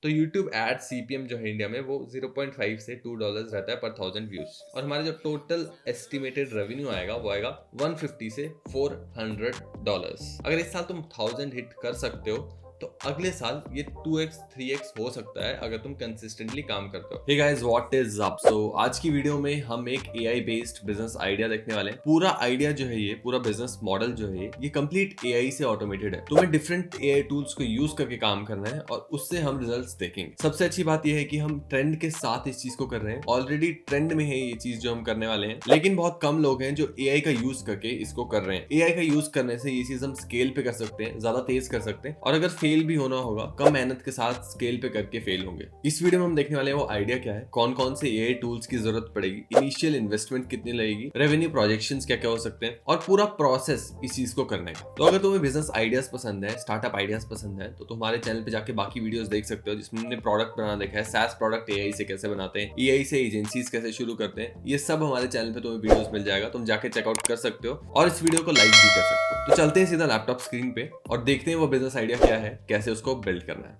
तो YouTube add CPM जो है इंडिया में वो 0.5 से $2 रहता है पर 1000 व्यूज। और हमारा जो टोटल एस्टिमेटेड रेवेन्यू आएगा वो आएगा 150 से $400। अगर इस साल तुम 1000 हिट कर सकते हो तो अगले साल ये 2x 3x हो सकता है अगर तुम कंसिस्टेंटली काम करते हो। Hey guys, what is up? So आज की वीडियो में हम एक एआई बेस्ड बिजनेस आइडिया देखने वाले हैं। पूरा आइडिया जो है, ये पूरा बिजनेस मॉडल जो है, ये कंप्लीट एआई से ऑटोमेटेड है। तुम्हें डिफरेंट एआई टूल्स को यूज करके काम करना है और उससे हम रिजल्ट्स देखेंगे। सबसे अच्छी बात यह है कि हम ट्रेंड के साथ इस चीज को कर रहे हैं। ऑलरेडी ट्रेंड में है ये चीज जो हम करने वाले हैं, लेकिन बहुत कम लोग हैं जो एआई का यूज करके इसको कर रहे हैं। एआई का यूज करने से ये चीज हम स्केल पे कर सकते हैं, ज्यादा तेज कर सकते हैं, और अगर फेल भी होना होगा कम मेहनत के साथ स्केल पे करके फेल होंगे। इस वीडियो में हम देखने वाले हैं वो आइडिया क्या है, कौन कौन से एआई टूल्स की जरूरत पड़ेगी, इनिशियल इन्वेस्टमेंट कितनी लगेगी, रेवेन्यू प्रोजेक्शंस क्या क्या हो सकते हैं, और पूरा प्रोसेस इस चीज को करने का। तो अगर तुम्हें बिजनेस आइडियाज पसंद है, स्टार्टअप आइडियाज पसंद है, तो हमारे चैनल पे जाके बाकी वीडियोस देख सकते हो जिसमें हमने प्रोडक्ट बना देखा है, SaaS प्रोडक्ट एआई से कैसे बनाते हैं, एआई से एजेंसीज कैसे शुरू करते हैं, ये सब हमारे चैनल पे तुम्हें वीडियोस मिल जाएगा। तुम जाके चेकआउट कर सकते हो और इस वीडियो को लाइक भी कर सकते हो। तो चलते हैं सीधा लैपटॉप स्क्रीन पे और देखते हैं वो बिजनेस आइडिया क्या है, कैसे उसको बिल्ड करना है।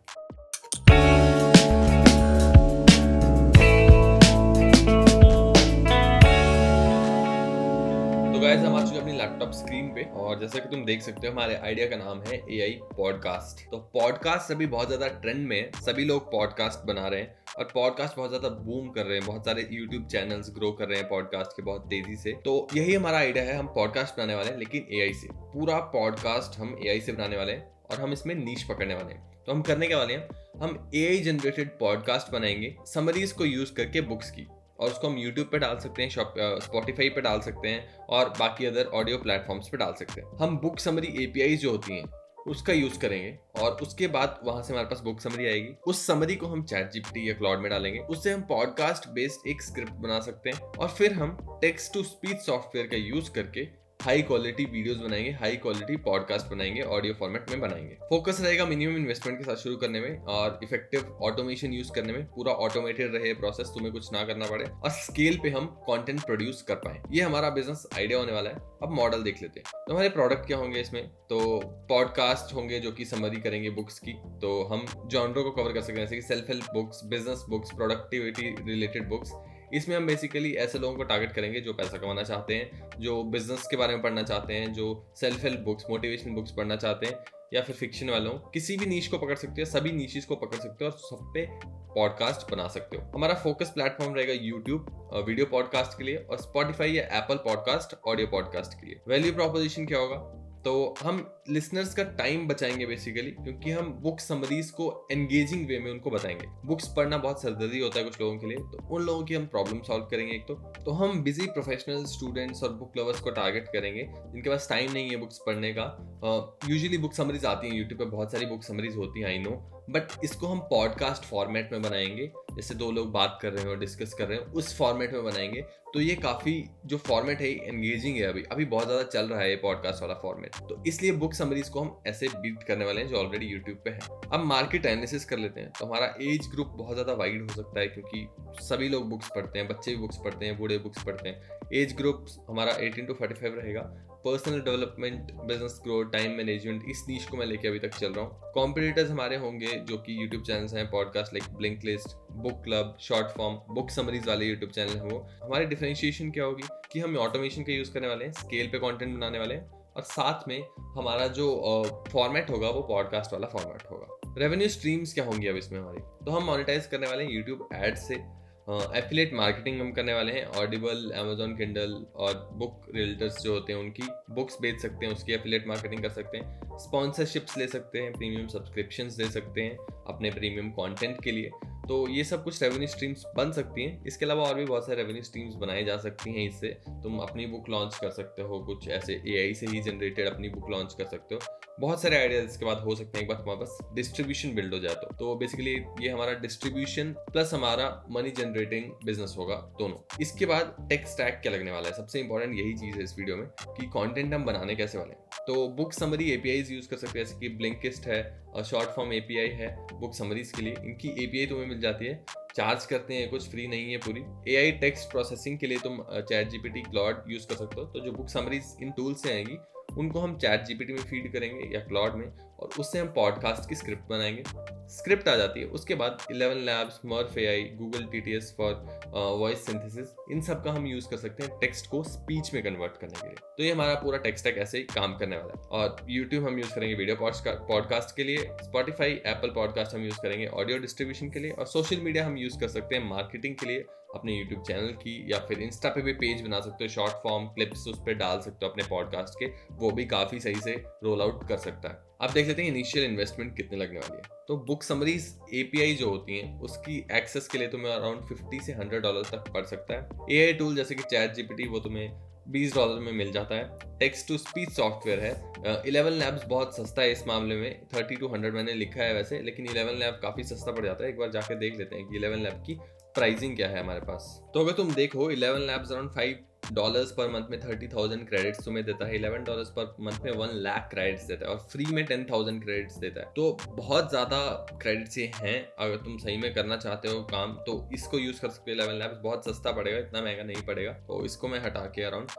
तो गाइस, हम आ चुके हैं अपनी लैपटॉप स्क्रीन पे और जैसा कि तुम देख सकते हो हमारे आइडिया का नाम है एआई पॉडकास्ट। तो पॉडकास्ट अभी बहुत ज्यादा ट्रेंड में है, सभी लोग पॉडकास्ट बना रहे हैं और पॉडकास्ट बहुत ज्यादा बूम कर रहे हैं। बहुत सारे यूट्यूब चैनल्स ग्रो कर रहे हैं पॉडकास्ट के बहुत तेजी से। तो यही हमारा आइडिया है, हम पॉडकास्ट बनाने वाले हैं लेकिन एआई से। पूरा पॉडकास्ट हम एआई से बनाने वाले हैं और हम इसमें नीश पकड़ने वाले हैं। तो हम करने के वाले हैं, हम एआई जनरेटेड पॉडकास्ट बनाएंगे समरीज को यूज करके बुक्स की, और उसको हम YouTube पे डाल सकते हैं, Spotify पे डाल सकते हैं और बाकी अदर ऑडियो प्लेटफॉर्म्स पे डाल सकते हैं। हम बुक समरी API जो होती हैं उसका यूज करेंगे और उसके बाद वहां से हमारे पास बुक समरी आएगी। उस समरी को हम ChatGPT या क्लाउड में डालेंगे, उससे हम पॉडकास्ट बेस्ड एक स्क्रिप्ट बना सकते हैं और फिर हम टेक्स्ट टू स्पीच सॉफ्टवेयर का यूज करके हाई क्वालिटी वीडियोस बनाएंगे, हाई क्वालिटी पॉडकास्ट बनाएंगे, ऑडियो फॉर्मेट में बनाएंगे। फोकस रहेगा मिनिमम इन्वेस्टमेंट के साथ शुरू करने में और इफेक्टिव ऑटोमेशन यूज करने में। पूरा ऑटोमेटेड रहे प्रोसेस, तुम्हें कुछ ना करना पड़े और स्केल पे हम कंटेंट प्रोड्यूस कर पाए। ये हमारा बिजनेस आइडिया होने वाला है। अब मॉडल देख लेते हैं। तो हमारे प्रोडक्ट क्या होंगे इसमें? तो पॉडकास्ट होंगे जो कि समरी करेंगे बुक्स की। तो हम जॉनरों को कवर कर सकते हैं जैसे कि self help books, business books, productivity related books. इसमें हम बेसिकली ऐसे लोगों को टारगेट करेंगे जो पैसा कमाना चाहते हैं, जो बिजनेस के बारे में पढ़ना चाहते हैं, जो self help books, motivational books पढ़ना चाहते हैं, या फिर फिक्शन वालों। किसी भी नीश को पकड़ सकते हो, सभी नीशेस को पकड़ सकते हो और सब पे पॉडकास्ट बना सकते हो। हमारा फोकस प्लेटफॉर्म रहेगा यूट्यूब वीडियो पॉडकास्ट के लिए और स्पॉटिफाई या एप्पल पॉडकास्ट ऑडियो पॉडकास्ट के लिए। वैल्यू प्रोपोजिशन क्या होगा? तो हम लिसनर्स का टाइम बचाएंगे बेसिकली, क्योंकि हम बुक समरीज को एंगेजिंग वे में उनको बताएंगे। बुक्स पढ़ना बहुत सरदर्दी होता है कुछ लोगों के लिए, तो उन लोगों की हम प्रॉब्लम सॉल्व करेंगे। एक तो हम बिजी प्रोफेशनल स्टूडेंट्स और बुक लवर्स को टारगेट करेंगे जिनके पास टाइम नहीं है बुक्स पढ़ने का। यूजुअली बुक समरीज आती हैं यूट्यूब पे, बहुत सारी बुक समरीज होती हैं, आई नो, बट इसको हम पॉडकास्ट फॉर्मेट में बनाएंगे। जैसे दो लोग बात कर रहे हैं और डिस्कस कर रहे हैं, उस फॉर्मेट में बनाएंगे। तो ये काफी जो फॉर्मेट है एंगेजिंग है, अभी बहुत ज्यादा चल रहा है ये पॉडकास्ट वाला फॉर्मेट। तो इसलिए बुक समरीज को हम ऐसे बीट करने वाले हैं जो ऑलरेडी यूट्यूब पे है। अब मार्केट एनालिसिस कर लेते हैं। तो हमारा एज ग्रुप बहुत ज्यादा वाइड हो सकता है क्योंकि सभी लोग बुक्स पढ़ते हैं, बच्चे भी बुक्स पढ़ते हैं, बूढ़े बुक्स पढ़ते हैं। एज ग्रुप हमारा 18 to 45 रहेगा। Personal development, business growth, time management, इस नीश को मैं लेके अभी तक चल रहा हूँ। कॉम्पिटिटर्स हमारे होंगे जो कि यूट्यूब चैनल्स हैं podcast like Blinkist, book club, short form, book summaries वाले यूट्यूब चैनल हैं वो। हमारी डिफरेंशिएशन क्या होगी कि हम ऑटोमेशन का यूज करने वाले हैं, स्केल पे कंटेंट बनाने वाले हैं और साथ में हमारा जो फॉर्मेट होगा वो पॉडकास्ट वाला फॉर्मेट होगा। रेवेन्यू स्ट्रीम्स क्या होंगी अब इसमें हमारी? तो हम मोनेटाइज करने वाले हैं यूट्यूब एड से। एफिलिएट मार्केटिंग हम करने वाले हैं, ऑडिबल, Amazon किंडल और बुक रियल्टर्स जो होते हैं उनकी बुक्स बेच सकते हैं, उसकी एफिलिएट मार्केटिंग कर सकते हैं। स्पॉन्सरशिप्स ले सकते हैं, प्रीमियम सब्सक्रिप्शंस दे सकते हैं अपने प्रीमियम कंटेंट के लिए। तो ये सब कुछ रेवेन्यू स्ट्रीम्स बन सकती हैं। इसके अलावा और भी बहुत सारे रेवेन्यू स्ट्रीम्स बनाई जा सकती हैं। इससे तुम अपनी बुक लॉन्च कर सकते हो, कुछ ऐसे एआई से ही जनरेटेड अपनी बुक लॉन्च कर सकते हो। बहुत सारे आइडियाज इसके बाद हो सकते हैं एक बार तुम्हारे पास डिस्ट्रीब्यूशन बिल्ड हो जाए तो बेसिकली ये हमारा डिस्ट्रीब्यूशन प्लस हमारा मनी जनरेटिंग बिजनेस होगा दोनों। इसके बाद टेक स्टैक क्या लगने वाला है? सबसे इंपॉर्टेंट यही चीज है इस वीडियो में कि कंटेंट हम बनाने कैसे वाले हैं। तो बुक समरी एपीआईज यूज कर सकते हैं जैसे कि ब्लिंकिस्ट है और शॉर्ट फॉर्म एपीआई है बुक समरीज के लिए। इनकी एपीआई तुम्हें मिल जाती है, चार्ज करते हैं, कुछ फ्री नहीं है पूरी। एआई टेक्स्ट प्रोसेसिंग के लिए तुम ChatGPT, क्लाउड यूज कर सकते हो। तो जो बुक समरीज इन टूल से आएंगी उनको हम ChatGPT में फीड करेंगे या क्लाउड में, और उससे हम पॉडकास्ट की स्क्रिप्ट बनाएंगे। स्क्रिप्ट आ जाती है, उसके बाद 11 labs, Murf AI, Google TTS for voice synthesis, इन सब का हम यूज कर सकते हैं टेक्स्ट को स्पीच में कन्वर्ट करने के लिए। तो ये हमारा पूरा टेक्स्ट स्टैक ऐसे ही काम करने वाला है। और यूट्यूब हम यूज करेंगे वीडियो पॉडकास्ट के लिए, स्पॉटिफाई, एप्पल पॉडकास्ट हम यूज करेंगे ऑडियो डिस्ट्रीब्यूशन के लिए, और सोशल मीडिया हम यूज कर सकते हैं मार्केटिंग के लिए, अपने यूट्यूब चैनल की, या फिर इंस्टा पे भी पेज बना सकते हो, शॉर्ट फॉर्म क्लिप्स उस पर डाल सकते हो अपने पॉडकास्ट के, वो भी काफी सही से रोल आउट कर सकता है। अब देख लेते हैं इनिशियल इन्वेस्टमेंट कितने लगने वाली है। तो बुक समरीज एपीआई जो होती हैं उसकी एक्सेस के लिए तुम्हें अराउंड $50 से $100 तक पड़ सकता है। एआई टूल जैसे कि चैट जीपीटी वो तुम्हें $20 में मिल जाता है। टेक्स्ट टू स्पीच सॉफ्टवेयर है 11 लैब्स बहुत सस्ता है इस मामले में, 30 to 100 मैंने लिखा है वैसे, लेकिन 11 लैब काफी सस्ता पड़ जाता है। एक बार जाके देख लेते हैं कि 11 लैब की प्राइसिंग क्या है हमारे पास। तो अगर तुम देखो 11 लैब्स अराउंड $5 पर मंथ में 30,000 क्रेडिट्स तुम्हें देता है, $11 पर मंथ में 1 लाख क्रेडिट्स देता है, और फ्री में 10,000 क्रेडिट्स देता है। तो बहुत ज्यादा क्रेडिट्स ये हैं, अगर तुम सही में करना चाहते हो काम तो इसको यूज कर सकते हो। 11 लैब्स बहुत सस्ता पड़ेगा, इतना महंगा नहीं पड़ेगा, तो इसको मैं हटा के अराउंड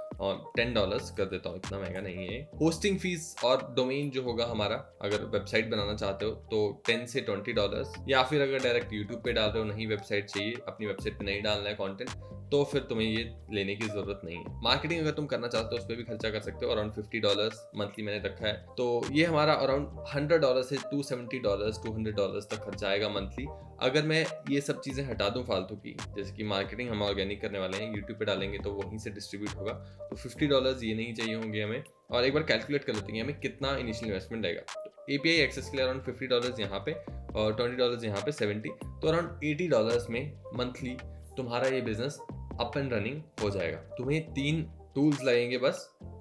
$10 कर देता हूँ, इतना महंगा नहीं है। होस्टिंग फीस और डोमेन जो होगा हमारा, अगर वेबसाइट बनाना चाहते हो तो $10 से $20, या फिर अगर डायरेक्ट यूट्यूब पे डाल रहे हो, नहीं वेबसाइट चाहिए, अपनी वेबसाइट पे नहीं डालना है कंटेंट, तो फिर तुम्हें ये लेने की जरूरत नहीं है। मार्केटिंग अगर तुम करना चाहते हो उस पर भी खर्चा कर सकते हो, अराउंड $50 मंथली मैंने रखा है। तो ये हमारा अराउंड $100 से $270 $200 तक खर्चा आएगा मंथली। अगर मैं ये सब चीजें हटा दूं फालतू की, जैसे कि मार्केटिंग हम ऑर्गेनिक करने वाले हैं, यूट्यूब पे डालेंगे तो वहीं से डिस्ट्रीब्यूट होगा, तो $50 ये नहीं चाहिए होंगे हमें। और एक बार कैलकुलेट कर लेते हैं हमें कितना इनिशियल इन्वेस्टमेंट आएगा। तो एपीआई एक्सेस के लिए अराउंड $50 यहाँ पे और $20 यहाँ पे 70, तो अराउंड $80 में मंथली तुम्हारा ये बिजनेस अप एंड रनिंग हो जाएगा। तुम्हें 3 टूल्स लगेंगे बस,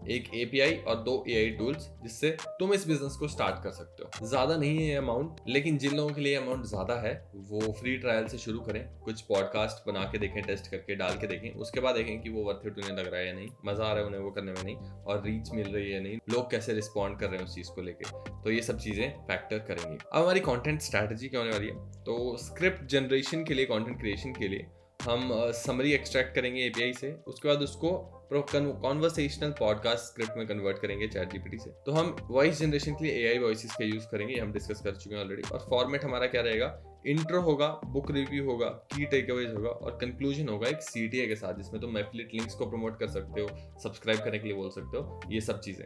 एक एपीआई और 2 एआई टूल्स, जिससे तुम इस बिजनेस को स्टार्ट कर सकते हो। ज्यादा नहीं है अमाउंट, लेकिन जिन लोगों के लिए अमाउंट ज्यादा है वो फ्री ट्रायल से शुरू करें, कुछ पॉडकास्ट बना के देखें, टेस्ट करके डाल के देखें, उसके बाद देखें कि वो वर्थ इट उन्हें लग रहा है या नहीं, मजा आ रहा है उन्हें वो करने में नहीं, और रीच मिल रही है या नहीं, लोग कैसे रिस्पॉन्ड कर रहे हैं उस चीज को लेके, तो ये सब चीजें फैक्टर करेंगे। अब हमारी कॉन्टेंट स्ट्रैटेजी क्या होने वाली है। तो स्क्रिप्ट जनरेशन के लिए, कॉन्टेंट क्रिएशन के लिए हम समरी एक्सट्रैक्ट करेंगे एपीआई से, उसके बाद उसको कॉन्वर्सेशनल पॉडकास्ट स्क्रिप्ट में कन्वर्ट करेंगे चैट जीपीटी से। तो हम वॉइस जनरेशन के लिए एआई वॉइसेस का यूज करेंगे, हम डिस्कस कर चुके हैं ऑलरेडी। और फॉर्मेट हमारा क्या रहेगा, इंट्रो होगा, बुक रिव्यू होगा, की टेकअवेज होगा, और कंक्लूजन होगा एक सीटीए के साथ, जिसमें तुम एफिलिएट लिंक्स को प्रमोट कर सकते हो, सब्सक्राइब करने के लिए बोल सकते हो, ये सब चीजें।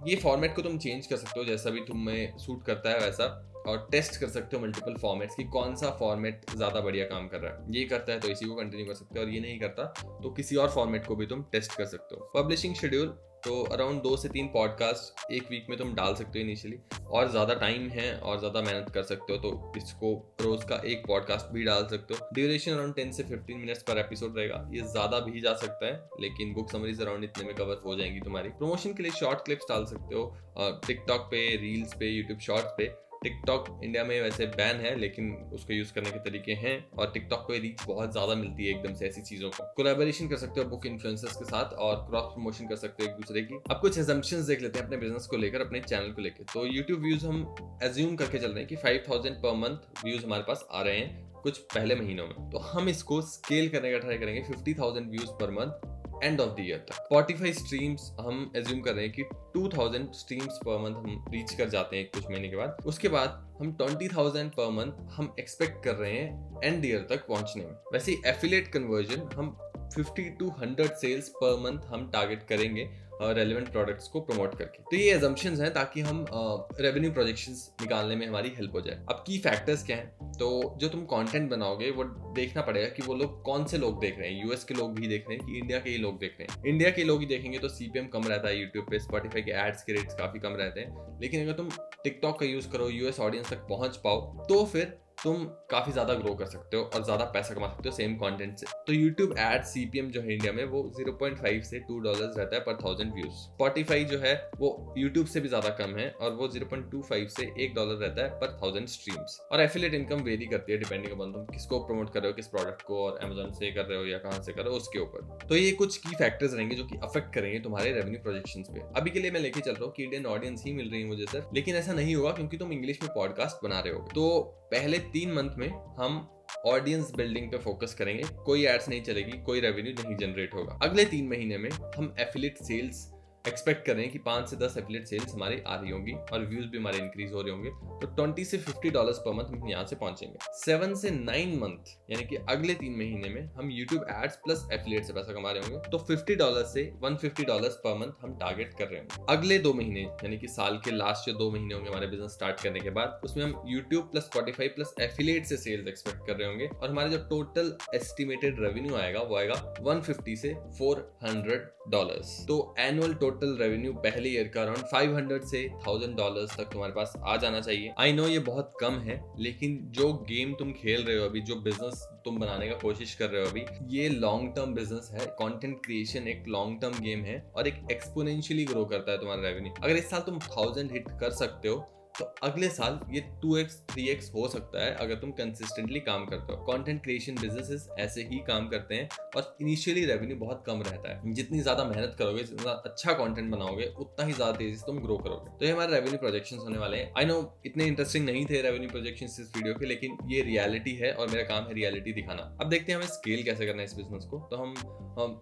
ये फॉर्मेट को तुम चेंज कर सकते हो जैसा भी तुम्हें सूट करता है वैसा, और टेस्ट कर सकते हो मल्टीपल फॉर्मेट्स की, कौन सा फॉर्मेट ज्यादा बढ़िया काम कर रहा है। ये करता है तो इसी को कंटिन्यू कर सकते हो, और ये नहीं करता तो किसी और फॉर्मेट को भी तुम टेस्ट कर सकते हो। पब्लिशिंग शेड्यूल, तो अराउंड 2 से 3 पॉडकास्ट एक वीक में तुम डाल सकते हो इनिशियली, और ज्यादा टाइम है और ज्यादा मेहनत कर सकते हो तो इसको रोज का एक पॉडकास्ट भी डाल सकते हो। ड्यूरेशन अराउंड 10 से 15 मिनट्स पर एपिसोड रहेगा, ये ज्यादा भी जा सकता है, लेकिन बुक समरीज अराउंड इतने में कवर हो जाएंगी तुम्हारी। प्रमोशन के लिए शॉर्ट क्लिप्स डाल सकते हो टिकटॉक पे, रील्स पे, यूट्यूब शॉर्ट्स पे। टिकटॉक इंडिया में वैसे बैन है, लेकिन उसको यूज करने के तरीके हैं, और टिकटॉक पे रीच बहुत ज्यादा मिलती है एकदम से ऐसी चीजों को। कोलैबोरेशन कर सकते हो बुक इन्फ्लुएंसर्स के साथ, और क्रॉस प्रमोशन कर सकते हो एक दूसरे की। अब कुछ assumptions देख लेते हैं अपने बिजनेस को लेकर, अपने चैनल को लेकर। तो यूट्यूब व्यूज हम एज्यूम करके चल रहे हैं कि 5,000 पर मंथ व्यूज हमारे पास आ रहे हैं कुछ पहले महीनों में, तो हम इसको स्केल करने का ट्राई करेंगे 50,000 views per month end of the year तक। Spotify स्ट्रीम्स हम एज्यूम कर रहे हैं कि 2,000 स्ट्रीम्स पर मंथ हम रीच कर जाते हैं कुछ महीने के बाद। उसके बाद हम 20,000 पर मंथ हम एक्सपेक्ट कर रहे हैं एंड ईयर तक पहुंचने में। वैसे एफिलिएट कन्वर्जन हम 50 to 100 सेल्स पर मंथ हम टारगेट करेंगे रेलेवेंट प्रोडक्ट्स को प्रमोट करके। तो ये assumptions हैं ताकि हम रेवेन्यू प्रोजेक्शंस निकालने में हमारी हेल्प हो जाए। अब की फैक्टर्स क्या हैं, तो जो तुम कंटेंट बनाओगे वो देखना पड़ेगा कि वो लोग कौन से लोग देख रहे हैं, यूएस के लोग भी देख रहे हैं कि इंडिया के ही लोग देख रहे हैं। इंडिया के लोग ही देखेंगे तो सीपीएम कम रहता है यूट्यूब पे, स्पॉटिफाई के एड्स के रेट्स काफी कम रहते हैं। लेकिन अगर तुम टिकटॉक का यूज करो, यूएस ऑडियंस तक पहुंच पाओ, तो फिर तुम काफी ज्यादा ग्रो कर सकते हो और ज्यादा पैसा कमा सकते हो सेम कंटेंट से। तो YouTube एड सीपीएम जो है इंडिया में वो 0.5 से $2 रहता है पर 1000 व्यूज। Spotify जो है वो YouTube से भी ज्यादा कम है और वो 0.25 से $1 रहता है पर 1000 स्ट्रीम्स। और एफिलिएट इनकम वेरी करती है डिपेंडिंग अपॉन तुम किसको प्रमोट कर रहे हो, किस प्रोडक्ट को, और Amazon से कर रहे हो या कहां से कर रहे हो उसके ऊपर। तो ये कुछ की फैक्टर्स रहेंगे जो कि अफेक्ट करेंगे तुम्हारे रेवेन्यू प्रोजेक्शंस पे। अभी के लिए मैं लेके चल रहा हूँ कि इंडियन ऑडियंस ही मिल रही है मुझे सर, लेकिन ऐसा नहीं होगा क्योंकि तुम इंग्लिश में पॉडकास्ट बना रहे हो। तो पहले 3 मंथ में हम ऑडियंस बिल्डिंग पे फोकस करेंगे, कोई एड्स नहीं चलेगी, कोई रेवेन्यू नहीं जनरेट होगा। अगले 3 महीने में हम एफिलिएट सेल्स एक्सपेक्ट कर रहे हैं कि 5 से 10 एफिलिएट सेल्स हमारी आ रही होंगी और व्यूज भी हमारे इंक्रीज हो रहे होंगे, तो $20 से $50 पर मंथ हम यहाँ से पहुंचेंगे। 7 से 9 मंथ यानी कि अगले 3 महीने में हम यूट्यूब एड्स प्लस एफिलिएट से पैसा कमा रहे होंगे, तो $50 से $150 पर मंथ हम टारगेट कर रहे होंगे। अगले 2 महीने यानी कि साल के लास्ट जो 2 महीने होंगे हमारे बिजनेस स्टार्ट करने के बाद, उसमें हम YouTube plus Spotify plus affiliate से सेल्स एक्सपेक्ट कर रहे होंगे और हमारा जो टोटल एस्टिमेटेड रेवेन्यू आएगा वो आएगा 150 से $400। तो एनुअल टोटल रेवेन्यू पहले ईयर का अराउंड $500 से $1000 तक तुम्हारे पास आ जाना चाहिए। आई नो ये बहुत कम है, लेकिन जो गेम तुम खेल रहे हो अभी, जो बिजनेस तुम बनाने का कोशिश कर रहे हो अभी, ये लॉन्ग टर्म बिजनेस है। कंटेंट क्रिएशन एक लॉन्ग टर्म गेम है और एक एक्सपोनेंशियली ग्रो करता है तुम्हारा रेवेन्यू। अगर इस साल तुम 1000 हिट कर सकते हो तो अगले साल ये 2x 3x हो सकता है अगर तुम कंसिस्टेंटली काम करते हो। कंटेंट क्रिएशन बिजनेसेस ऐसे ही काम करते हैं और इनिशियली रेवेन्यू बहुत कम रहता है। जितनी ज्यादा मेहनत करोगे, जितना अच्छा कंटेंट बनाओगे, उतना ही ज्यादा तेजी से तुम ग्रो करोगे। तो ये हमारे रेवेन्यू प्रोजेक्शंस होने वाले हैं। आई नो इतने इंटरेस्टिंग नहीं थे रेवेन्यू प्रोजेक्शंस इस वीडियो के, लेकिन ये रियलिटी है और मेरा काम है रियलिटी दिखाना। अब देखते हैं हमें स्केल कैसे करना है इस बिजनेस को। तो हम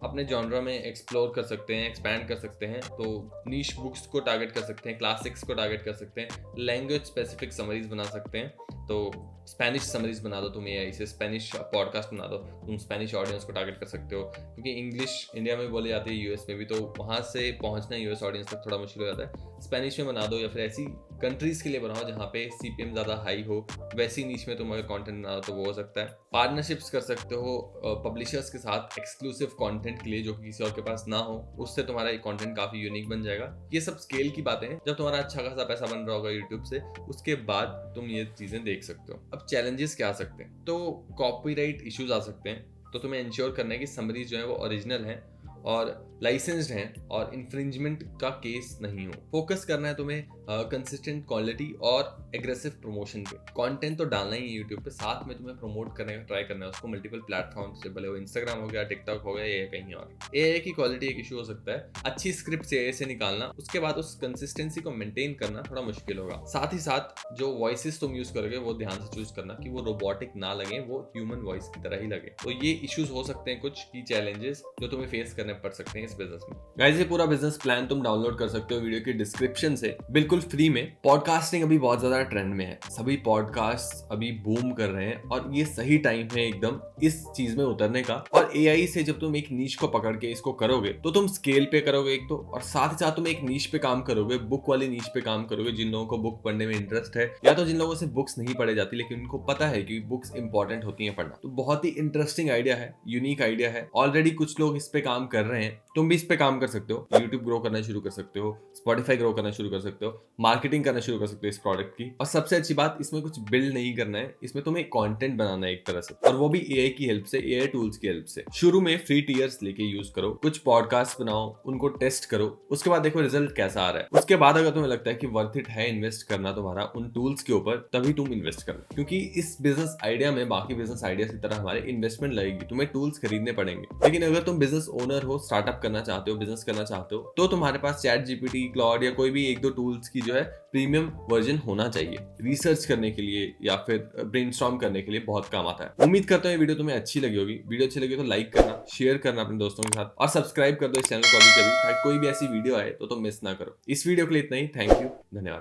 अपने जॉनरा में एक्सप्लोर कर सकते हैं, एक्सपैंड कर सकते हैं। तो नीश बुक्स को टारगेट कर सकते हैं, क्लासिक्स को टारगेट कर सकते हैं, लैंग्वेज स्पेसिफिक समरीज बना सकते हैं। तो स्पेनिश समरीज बना दो, तुम एआई से स्पेनिश पॉडकास्ट बना दो, तुम स्पेनिश ऑडियंस को टारगेट कर सकते हो, क्योंकि इंग्लिश इंडिया में बोली जाती है, यूएस में भी, तो वहाँ से पहुँचना यूएस ऑडियंस तक थोड़ा मुश्किल हो जाता है। स्पेनिश में बना दो या फिर ऐसी कंट्रीज के लिए बनाओ जहाँ पे सीपीएम ज़्यादा हाई हो, वैसी नीच में तुम अगर कंटेंट बनाओ तो वो हो सकता है। पार्टनरशिप्स कर सकते हो पब्लिशर्स के साथ एक्सक्लूसिव कंटेंट के लिए जो किसी और के पास ना हो, उससे तुम्हारा ये कंटेंट काफ़ी यूनिक बन जाएगा। ये सब स्केल की बातें हैं। जब तुम्हारा अच्छा खासा पैसा बन रहा होगा यूट्यूब से, उसके बाद तुम ये चीज़ें देख सकते हो। अब चैलेंजेस क्या आ सकते हैं? तो कॉपीराइट इश्यूज आ सकते हैं, तो तुम्हें इंश्योर करना है कि समरीज जो है वो ओरिजिनल है और लाइसेंस्ड हैं और इन्फ्रिंजमेंट का केस नहीं हो। फोकस करना है तुम्हें कंसिस्टेंट क्वालिटी और एग्रेसिव प्रमोशन पे। कंटेंट तो डालना ही है यूट्यूब पे, साथ में तुम्हें प्रमोट करने का ट्राई करना है उसको मल्टीपल प्लेटफॉर्म से, भले वो इंस्टाग्राम हो गया, टिकटॉक हो गया या कहीं और। एआई की क्वालिटी एक इशू हो सकता है। अच्छी स्क्रिप्ट एआई से निकालना, उसके बाद उस कंसिस्टेंसी को मेंटेन करना थोड़ा मुश्किल होगा। साथ ही साथ जो वॉइसेस तुम यूज करोगे वो ध्यान से चूज करना कि वो रोबोटिक ना लगे, वो ह्यूमन वॉइस की तरह ही लगे। तो ये इश्यूज हो सकते हैं, कुछ की चैलेंजेस जो तुम्हें फेस करने पड़ सकते हैं इस बिजनेस में। गाइस, ये पूरा बिजनेस प्लान तुम डाउनलोड कर सकते हो वीडियो की डिस्क्रिप्शन से, बिल्कुल फ्री में। पॉडकास्टिंग अभी बहुत ज्यादा ट्रेंड में है, सभी पॉडकास्ट अभी बूम कर रहे हैं और ये सही टाइम है एकदम इस चीज में उतरने का। और एआई से जब तुम एक नीश को पकड़ के इसको करोगे तो तुम स्केल पे करोगे एक तो, और साथ ही साथ तुम एक नीश पे काम करोगे, बुक वाली नीश पे काम करोगे। जिन लोगों को बुक पढ़ने में इंटरेस्ट है, या तो जिन लोगों से बुक्स नहीं पढ़े जाती लेकिन उनको पता है कि बुक्स इंपॉर्टेंट होती है पढ़ना, तो बहुत ही इंटरेस्टिंग आइडिया है, यूनिक आइडिया है। ऑलरेडी कुछ लोग इस पे काम कर रहे हैं, तुम भी इस पे काम कर सकते हो। यूट्यूब ग्रो करना शुरू कर सकते हो, स्पॉटिफाई ग्रो करना शुरू कर सकते हो, मार्केटिंग करना शुरू कर सकते हो इस प्रोडक्ट की। और सबसे अच्छी बात, इसमें कुछ बिल्ड नहीं करना है, इसमें तुम्हें कंटेंट बनाना है एक तरह से, और वो भी एआई की हेल्प से, एआई टूल्स की हेल्प से। शुरू में फ्री टीयर्स लेके यूज करो, कुछ पॉडकास्ट बनाओ, उनको टेस्ट करो, उसके बाद देखो रिजल्ट कैसा आ रहा है। उसके बाद अगर तुम्हें लगता है कि वर्थ इट है इन्वेस्ट करना तुम्हारा उन टूल्स के ऊपर, तभी तुम इन्वेस्ट करना। क्योंकि इस बिजनेस आइडिया में बाकी बिजनेस आइडिया की तरह हमारे इन्वेस्टमेंट लगेगी, तुम्हें टूल्स खरीदने पड़ेंगे। लेकिन अगर तुम बिजनेस ओनर हो, स्टार्टअप करना चाहते हो, बिजनेस करना चाहते हो, तो तुम्हारे पास चैट जीपीटी, क्लाउड या कोई भी एक दो टूल्स की जो है प्रीमियम वर्जन होना चाहिए। रिसर्च करने के लिए या फिर ब्रेनस्टॉर्म करने के लिए बहुत काम आता है। उम्मीद करता हूँ ये वीडियो तुम्हें अच्छी लगी होगी। वीडियो अच्छी लगी तो लाइक करना, शेयर करना अपने दोस्तों के साथ, और सब्सक्राइब कर दो इस चैनल को अभी कभी, ताकि कोई भी ऐसी वीडियो आए तो तुम मिस ना करो। इस वीडियो के लिए इतना ही। थैंक यू, धन्यवाद।